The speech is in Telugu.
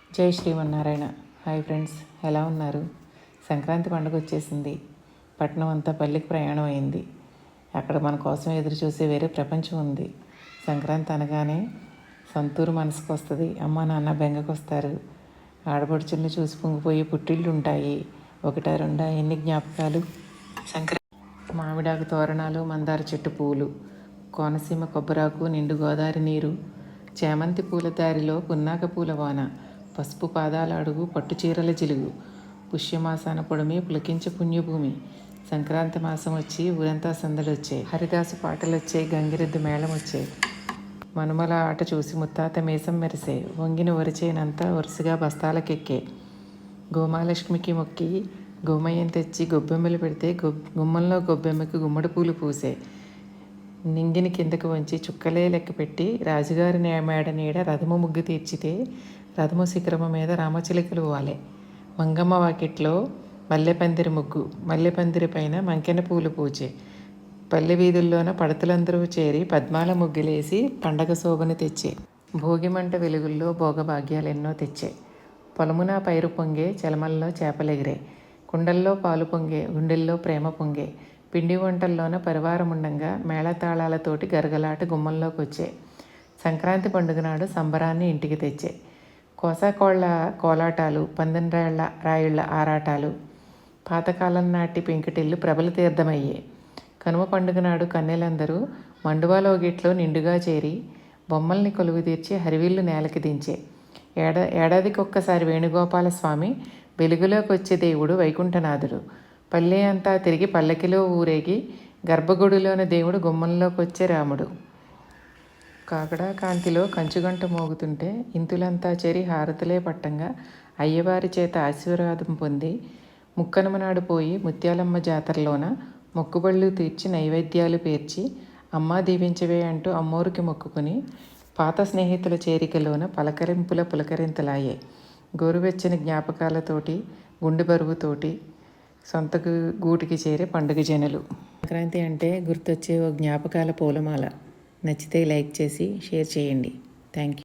జై శ్రీమన్నారాయణ. హాయ్ ఫ్రెండ్స్, ఎలా ఉన్నారు? సంక్రాంతి పండుగ వచ్చేసింది. పట్నం అంతా పల్లెకి ప్రయాణం అయింది. అక్కడ మన కోసం ఎదురు చూసే వేరే ప్రపంచం ఉంది. సంక్రాంతి అనగానే సొంతూరు మనసుకు వస్తుంది. అమ్మ నాన్న బెంగకు వస్తారు. ఆడపడుచుల్ని చూసి పొంగిపోయి పుట్టిళ్ళు ఉంటాయి. ఒకటా రెండా ఎన్ని జ్ఞాపకాలు. సంక్రాంతి మామిడాకు తోరణాలు, మందార చెట్టు పూలు, కోనసీమ కొబ్బరాకు, నిండు గోదావరి నీరు, చేమంతి పూల దారిలో పున్నాక పూల వాన, పసుపు పాదాల అడుగు, పట్టు చీరల జిలుగు, పుష్యమాసాన పొడమి పులకించే పుణ్యభూమి. సంక్రాంతి మాసం వచ్చి ఊరంతా సందడి వచ్చాయి. హరిదాసు పాటలు వచ్చాయి, గంగిరెద్దు మేళం వచ్చాయి. మనుమల ఆట చూసి ముత్తాత మీసం మెరిసే, వంగిన వరిచేనంతా వరుసగా బస్తాలకెక్కే. గోమాలక్ష్మికి మొక్కి గోమయ్యం తెచ్చి గొబ్బెమ్మలు పెడితే గుమ్మంలో గొబ్బెమ్మకి గుమ్మడి పూలు పూసే. నింగిని కిందకు వంచి చుక్కలే లెక్క పెట్టి రాజుగారి మేడ నీడ రథము ముగ్గు తీర్చితే రథము శిఖరము మీద రామచిలుకలు వాలే. మంగమ్మ వాకిట్లో మల్లెపందిరి ముగ్గు, మల్లెపందిరి పైన మంకెన పూలు పూచే. పల్లె వీధుల్లోన పడతులందరూ చేరి పద్మాల ముగ్గులేసి పండగ శోభను తెచ్చే. భోగిమంట వెలుగుల్లో భోగభాగ్యాలు ఎన్నో తెచ్చే. పొలమున పైరు పొంగే, చలమల్లో చేపలెగిరే. కుండల్లో పాలు పొంగే, గుండెల్లో ప్రేమ పొంగే. పిండి వంటల్లోన పరివారముండంగా మేళతాళాలతోటి గరగలాట గుమ్మంలోకి వచ్చే. సంక్రాంతి పండుగ నాడు సంబరాన్ని ఇంటికి తెచ్చే. కోసాకోళ్ల కోలాటాలు, పందెం రాయిళ్ల ఆరాటాలు, పాతకాలం నాటి పెంకిటిల్లు ప్రబల తీర్థమయ్యే. కనుమ పండుగ నాడు కన్నెలందరూ మండువాలో గిట్లో నిండుగా చేరి బొమ్మల్ని కొలువు తీర్చి హరివిల్లు నేలకి దించే. ఏడాదికొక్కసారి వేణుగోపాల స్వామి వెలుగులోకి వచ్చే దేవుడు వైకుంఠనాథుడు. పల్లె అంతా తిరిగి పల్లకిలో ఊరేగి గర్భగుడిలోని దేవుడు గుమ్మంలోకి వచ్చే రాముడు. కాకడా కాంతిలో కంచుగంట మోగుతుంటే ఇంతులంతా చేరి హారతులే పట్టంగా అయ్యవారి చేత ఆశీర్వాదం పొంది ముక్కనుమ నాడు పోయి ముత్యాలమ్మ జాతరలోన మొక్కుబళ్ళు తీర్చి నైవేద్యాలు పేర్చి అమ్మా దీవించవే అంటూ అమ్మోరికి మొక్కుకొని పాత స్నేహితుల చేరికలోన పలకరింపుల పులకరింతలాయే. గోరువెచ్చని జ్ఞాపకాలతోటి, గుండె బరువుతోటి సొంత గూటికి చేరే పండుగ జనులు. సంక్రాంతి అంటే గుర్తొచ్చే ఓ జ్ఞాపకాల పూలమాల. నచ్చితే లైక్ చేసి షేర్ చేయండి. Thank you.